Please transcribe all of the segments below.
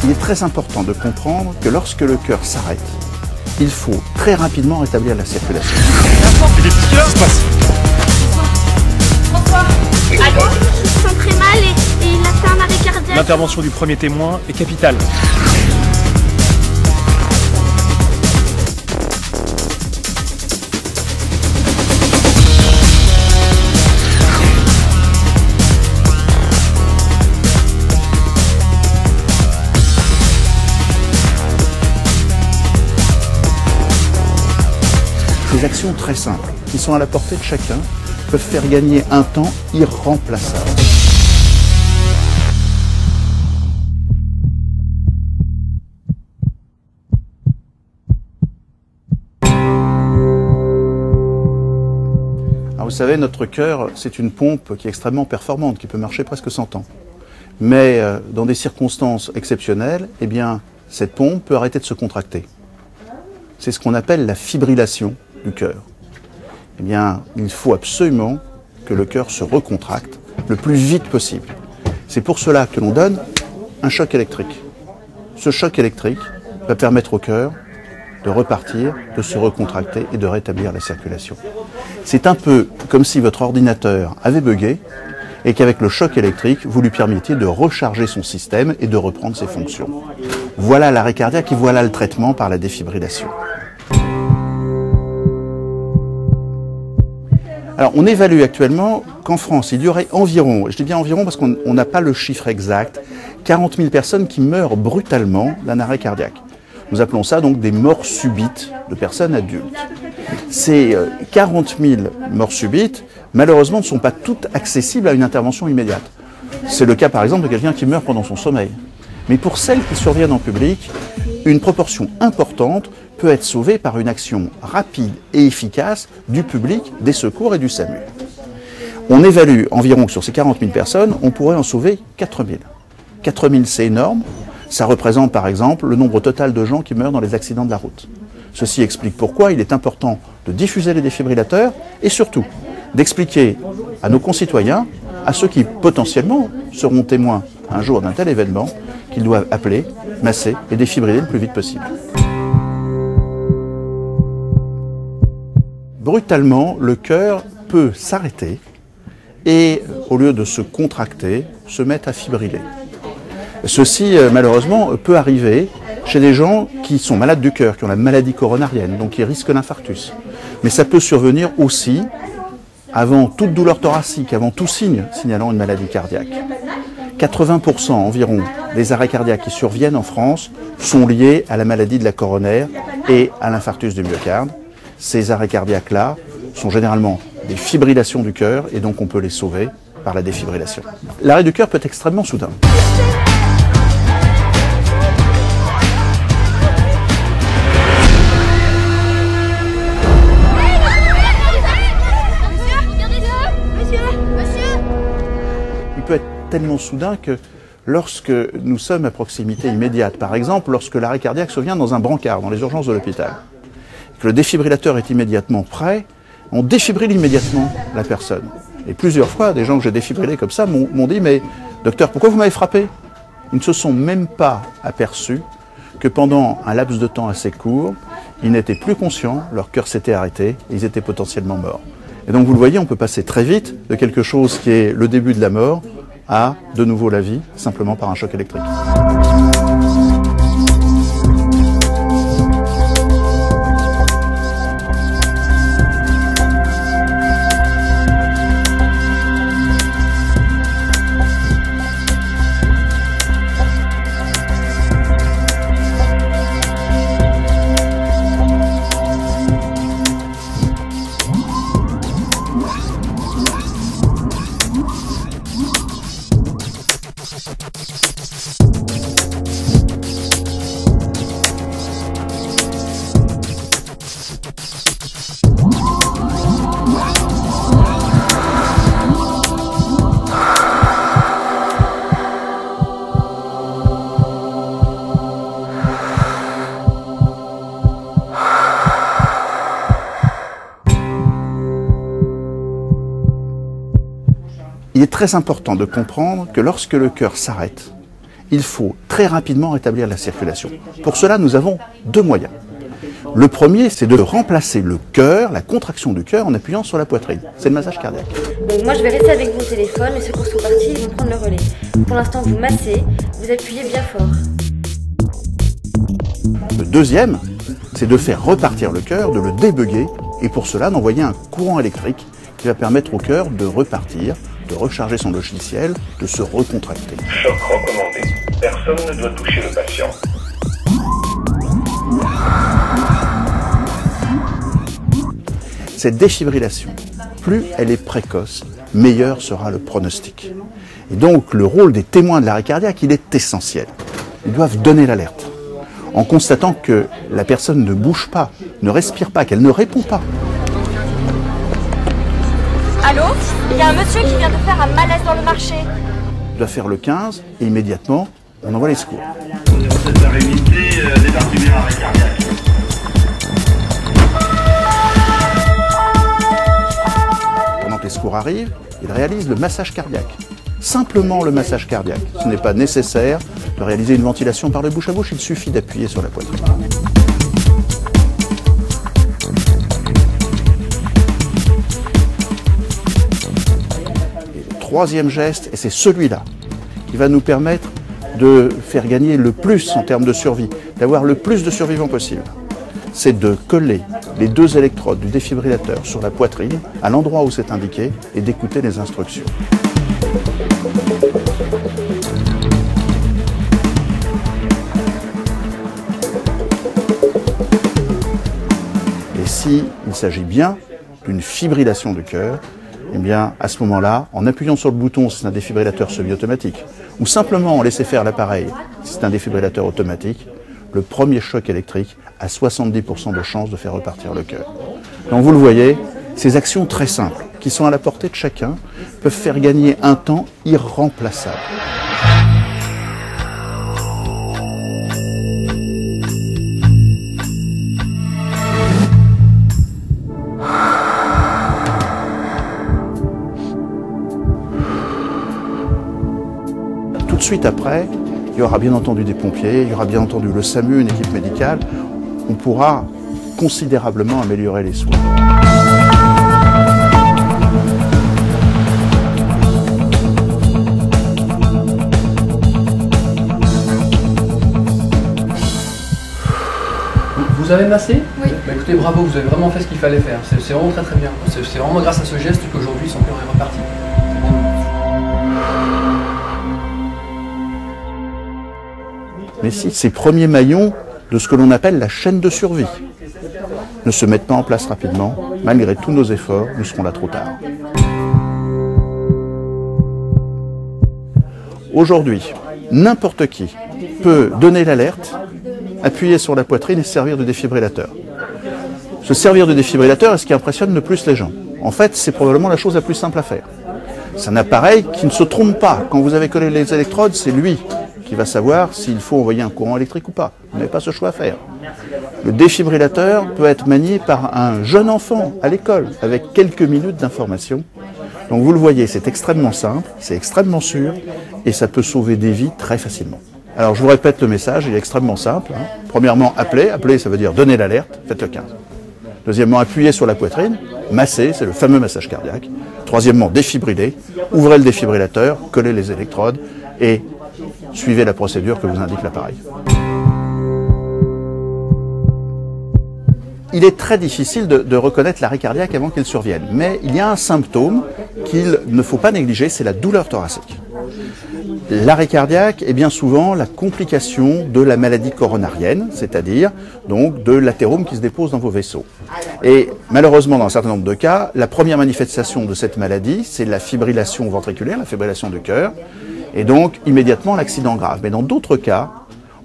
Il est très important de comprendre que lorsque le cœur s'arrête, il faut très rapidement rétablir la circulation. Il y a des petits qui se passent. François, allô? Il se sent très mal et il a fait un arrêt cardiaque. L'intervention du premier témoin est capitale. Des actions très simples, qui sont à la portée de chacun, peuvent faire gagner un temps irremplaçable. Alors vous savez, notre cœur, c'est une pompe qui est extrêmement performante, qui peut marcher presque 100 ans. Mais dans des circonstances exceptionnelles, eh bien, cette pompe peut arrêter de se contracter. C'est ce qu'on appelle la fibrillation du cœur. Eh bien, il faut absolument que le cœur se recontracte le plus vite possible. C'est pour cela que l'on donne un choc électrique. Ce choc électrique va permettre au cœur de repartir, de se recontracter et de rétablir la circulation. C'est un peu comme si votre ordinateur avait bugué et qu'avec le choc électrique, vous lui permettiez de recharger son système et de reprendre ses fonctions. Voilà l'arrêt cardiaque et voilà le traitement par la défibrillation. Alors, on évalue actuellement qu'en France, il y aurait environ, je dis bien environ parce qu'on n'a pas le chiffre exact, 40 000 personnes qui meurent brutalement d'un arrêt cardiaque. Nous appelons ça donc des morts subites de personnes adultes. Ces 40 000 morts subites, malheureusement, ne sont pas toutes accessibles à une intervention immédiate. C'est le cas, par exemple, de quelqu'un qui meurt pendant son sommeil. Mais pour celles qui surviennent en public, une proportion importante peut être sauvée par une action rapide et efficace du public, des secours et du SAMU. On évalue environ que sur ces 40 000 personnes, on pourrait en sauver 4 000. 4 000, c'est énorme. Ça représente par exemple le nombre total de gens qui meurent dans les accidents de la route. Ceci explique pourquoi il est important de diffuser les défibrillateurs et surtout d'expliquer à nos concitoyens, à ceux qui potentiellement seront témoins un jour d'un tel événement, qu'ils doivent appeler, masser et défibriller le plus vite possible. Brutalement, le cœur peut s'arrêter et, au lieu de se contracter, se mettre à fibriller. Ceci, malheureusement, peut arriver chez des gens qui sont malades du cœur, qui ont la maladie coronarienne, donc qui risquent l'infarctus. Mais ça peut survenir aussi avant toute douleur thoracique, avant tout signe signalant une maladie cardiaque. 80% environ des arrêts cardiaques qui surviennent en France sont liés à la maladie de la coronaire et à l'infarctus du myocarde. Ces arrêts cardiaques-là sont généralement des fibrillations du cœur et donc on peut les sauver par la défibrillation. L'arrêt du cœur peut être extrêmement soudain. Il peut être tellement soudain que lorsque nous sommes à proximité immédiate, par exemple lorsque l'arrêt cardiaque survient dans un brancard, dans les urgences de l'hôpital, que le défibrillateur est immédiatement prêt, on défibrille immédiatement la personne. Et plusieurs fois, des gens que j'ai défibrillés comme ça m'ont dit « Mais docteur, pourquoi vous m'avez frappé ?» Ils ne se sont même pas aperçus que pendant un laps de temps assez court, ils n'étaient plus conscients, leur cœur s'était arrêté et ils étaient potentiellement morts. Et donc vous le voyez, on peut passer très vite de quelque chose qui est le début de la mort à de nouveau la vie, simplement par un choc électrique. Il est très important de comprendre que lorsque le cœur s'arrête, il faut très rapidement rétablir la circulation. Pour cela, nous avons deux moyens. Le premier, c'est de remplacer le cœur, la contraction du cœur, en appuyant sur la poitrine. C'est le massage cardiaque. Donc moi, je vais rester avec vous au téléphone. Les secours sont partis, ils vont prendre le relais. Pour l'instant, vous massez, vous appuyez bien fort. Le deuxième, c'est de faire repartir le cœur, de le débugger, et pour cela, d'envoyer un courant électrique qui va permettre au cœur de repartir, de recharger son logiciel, de se recontracter. Choc recommandé. Personne ne doit toucher le patient. Cette défibrillation, plus elle est précoce, meilleur sera le pronostic. Et donc, le rôle des témoins de l'arrêt cardiaque, il est essentiel. Ils doivent donner l'alerte. En constatant que la personne ne bouge pas, ne respire pas, qu'elle ne répond pas. Allô? Il y a un monsieur qui vient de faire un malaise dans le marché. Il doit faire le 15 et immédiatement, on envoie les secours. Cette heure limitée, département arrêt cardiaque. Pendant que les secours arrivent, il réalise le massage cardiaque. Simplement le massage cardiaque. Ce n'est pas nécessaire de réaliser une ventilation par le bouche à bouche, il suffit d'appuyer sur la poitrine. Et le troisième geste, et c'est celui-là, qui va nous permettre de faire gagner le plus en termes de survie, d'avoir le plus de survivants possible, c'est de coller les deux électrodes du défibrillateur sur la poitrine, à l'endroit où c'est indiqué, et d'écouter les instructions. Et s'il s'agit bien d'une fibrillation du cœur, eh bien, à ce moment-là, en appuyant sur le bouton si c'est un défibrillateur semi-automatique, ou simplement en laisser faire l'appareil si c'est un défibrillateur automatique, le premier choc électrique a 70% de chances de faire repartir le cœur. Donc vous le voyez, ces actions très simples, qui sont à la portée de chacun, peuvent faire gagner un temps irremplaçable. Tout de suite après, il y aura bien entendu des pompiers, il y aura bien entendu le SAMU, une équipe médicale. On pourra considérablement améliorer les soins. Vous avez massé? Oui. Bah écoutez, bravo, vous avez vraiment fait ce qu'il fallait faire. C'est vraiment très bien. C'est vraiment grâce à ce geste qu'aujourd'hui son cœur est reparti. Mais si ces premiers maillons de ce que l'on appelle la chaîne de survie ne se mettent pas en place rapidement, malgré tous nos efforts, nous serons là trop tard. Aujourd'hui, n'importe qui peut donner l'alerte, appuyer sur la poitrine et se servir de défibrillateur. Se servir de défibrillateur est ce qui impressionne le plus les gens. En fait, c'est probablement la chose la plus simple à faire. C'est un appareil qui ne se trompe pas. Quand vous avez collé les électrodes, c'est lui qui va savoir s'il faut envoyer un courant électrique ou pas. Vous n'avez pas ce choix à faire. Le défibrillateur peut être manié par un jeune enfant à l'école, avec quelques minutes d'information. Donc vous le voyez, c'est extrêmement simple, c'est extrêmement sûr, et ça peut sauver des vies très facilement. Alors je vous répète le message, il est extrêmement simple. Premièrement, appeler. Appeler, ça veut dire donner l'alerte, faites le 15. Deuxièmement, appuyez sur la poitrine, masser, c'est le fameux massage cardiaque. Troisièmement, défibriller, ouvrez le défibrillateur, collez les électrodes et suivez la procédure que vous indique l'appareil. Il est très difficile de reconnaître l'arrêt cardiaque avant qu'il survienne, mais il y a un symptôme qu'il ne faut pas négliger, c'est la douleur thoracique. L'arrêt cardiaque est bien souvent la complication de la maladie coronarienne, c'est-à-dire donc de l'athérome qui se dépose dans vos vaisseaux. Et malheureusement, dans un certain nombre de cas, la première manifestation de cette maladie, c'est la fibrillation ventriculaire, la fibrillation du cœur, et donc immédiatement l'accident grave. Mais dans d'autres cas,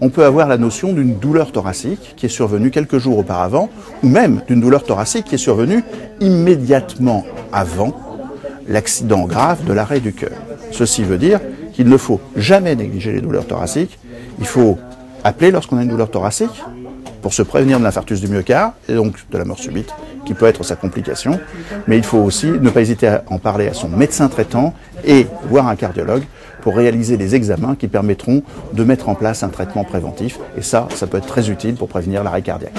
on peut avoir la notion d'une douleur thoracique qui est survenue quelques jours auparavant, ou même d'une douleur thoracique qui est survenue immédiatement avant l'accident grave de l'arrêt du cœur. Ceci veut dire qu'il ne faut jamais négliger les douleurs thoraciques. Il faut appeler lorsqu'on a une douleur thoracique pour se prévenir de l'infarctus du myocarde et donc de la mort subite, qui peut être sa complication. Mais il faut aussi ne pas hésiter à en parler à son médecin traitant et voir un cardiologue pour réaliser les examens qui permettront de mettre en place un traitement préventif. Et ça peut être très utile pour prévenir l'arrêt cardiaque.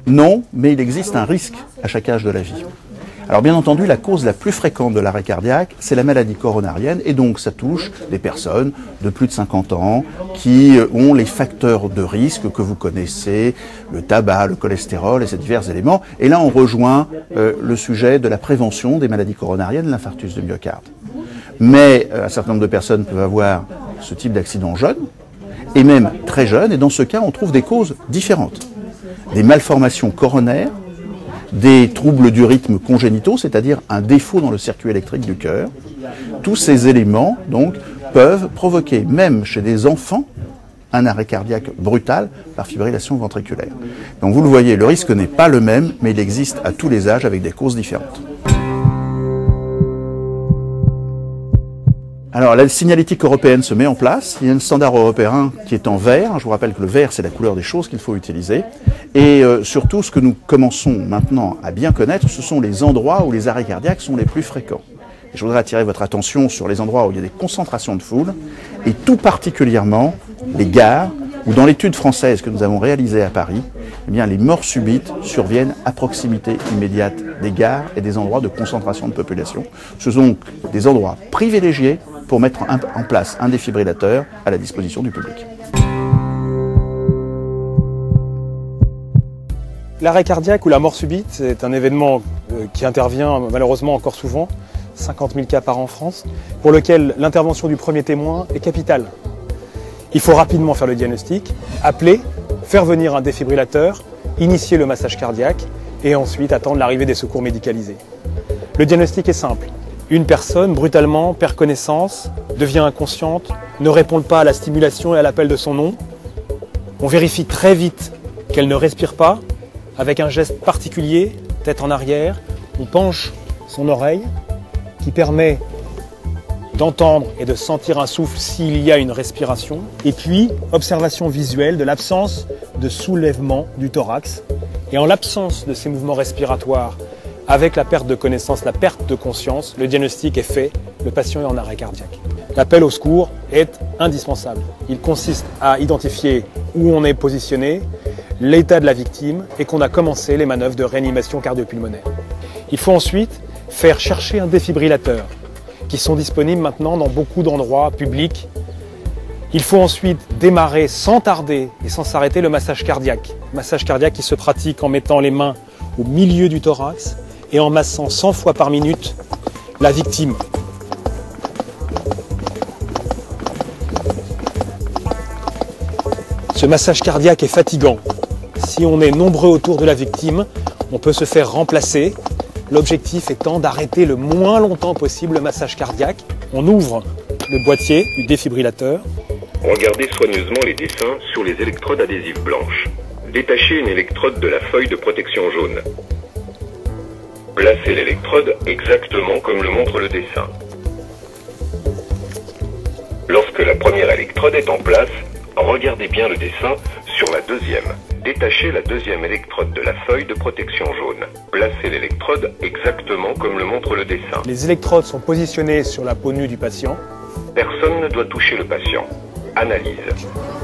Non, mais il existe un risque à chaque âge de la vie. Alors bien entendu, la cause la plus fréquente de l'arrêt cardiaque, c'est la maladie coronarienne, et donc ça touche des personnes de plus de 50 ans qui ont les facteurs de risque que vous connaissez, le tabac, le cholestérol et ces divers éléments. Et là, on rejoint le sujet de la prévention des maladies coronariennes, l'infarctus de myocarde. Mais un certain nombre de personnes peuvent avoir ce type d'accident jeune, et même très jeune, et dans ce cas, on trouve des causes différentes. Des malformations coronaires, des troubles du rythme congénitaux, c'est-à-dire un défaut dans le circuit électrique du cœur. Tous ces éléments, donc, peuvent provoquer, même chez des enfants, un arrêt cardiaque brutal par fibrillation ventriculaire. Donc vous le voyez, le risque n'est pas le même, mais il existe à tous les âges avec des causes différentes. Alors la signalétique européenne se met en place, il y a un standard européen qui est en vert, je vous rappelle que le vert c'est la couleur des choses qu'il faut utiliser, et surtout ce que nous commençons maintenant à bien connaître, ce sont les endroits où les arrêts cardiaques sont les plus fréquents. Et je voudrais attirer votre attention sur les endroits où il y a des concentrations de foule, et tout particulièrement les gares, où dans l'étude française que nous avons réalisée à Paris, eh bien, les morts subites surviennent à proximité immédiate des gares et des endroits de concentration de population. Ce sont donc des endroits privilégiés pour mettre en place un défibrillateur à la disposition du public. L'arrêt cardiaque ou la mort subite, c'est un événement qui intervient malheureusement encore souvent, 50 000 cas par an en France, pour lequel l'intervention du premier témoin est capitale. Il faut rapidement faire le diagnostic, appeler, faire venir un défibrillateur, initier le massage cardiaque et ensuite attendre l'arrivée des secours médicalisés. Le diagnostic est simple. Une personne, brutalement, perd connaissance, devient inconsciente, ne répond pas à la stimulation et à l'appel de son nom. On vérifie très vite qu'elle ne respire pas, avec un geste particulier, tête en arrière. On penche son oreille, qui permet d'entendre et de sentir un souffle s'il y a une respiration. Et puis, observation visuelle de l'absence de soulèvement du thorax. Et en l'absence de ces mouvements respiratoires, avec la perte de connaissance, la perte de conscience, le diagnostic est fait, le patient est en arrêt cardiaque. L'appel au secours est indispensable. Il consiste à identifier où on est positionné, l'état de la victime et qu'on a commencé les manœuvres de réanimation cardio-pulmonaire. Il faut ensuite faire chercher un défibrillateur qui sont disponibles maintenant dans beaucoup d'endroits publics. Il faut ensuite démarrer sans tarder et sans s'arrêter le massage cardiaque. Massage cardiaque qui se pratique en mettant les mains au milieu du thorax et en massant 100 fois par minute la victime. Ce massage cardiaque est fatigant. Si on est nombreux autour de la victime, on peut se faire remplacer. L'objectif étant d'arrêter le moins longtemps possible le massage cardiaque. On ouvre le boîtier du défibrillateur. Regardez soigneusement les dessins sur les électrodes adhésives blanches. Détachez une électrode de la feuille de protection jaune. Placez l'électrode exactement comme le montre le dessin. Lorsque la première électrode est en place, regardez bien le dessin sur la deuxième. Détachez la deuxième électrode de la feuille de protection jaune. Placez l'électrode exactement comme le montre le dessin. Les électrodes sont positionnées sur la peau nue du patient. Personne ne doit toucher le patient. Analyse.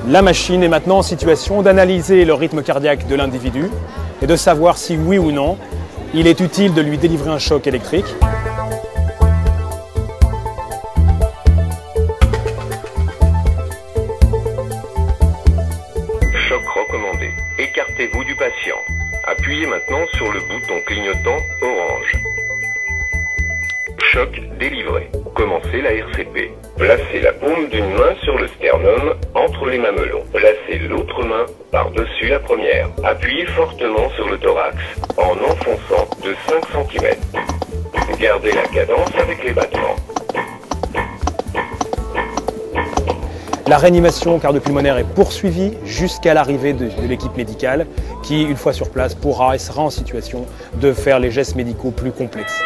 La machine est maintenant en situation d'analyser le rythme cardiaque de l'individu et de savoir si oui ou non il est utile de lui délivrer un choc électrique. Choc recommandé. Écartez-vous du patient. Appuyez maintenant sur le bouton clignotant orange. Choc délivré. Commencez la RCP. Placez la paume d'une main sur le sternum entre les mamelons. Placez l'autre main par-dessus la première. Appuyez fortement sur le thorax en enfonçant de 5 cm. Gardez la cadence avec les battements. La réanimation cardio-pulmonaire est poursuivie jusqu'à l'arrivée de l'équipe médicale qui, une fois sur place, pourra et sera en situation de faire les gestes médicaux plus complexes.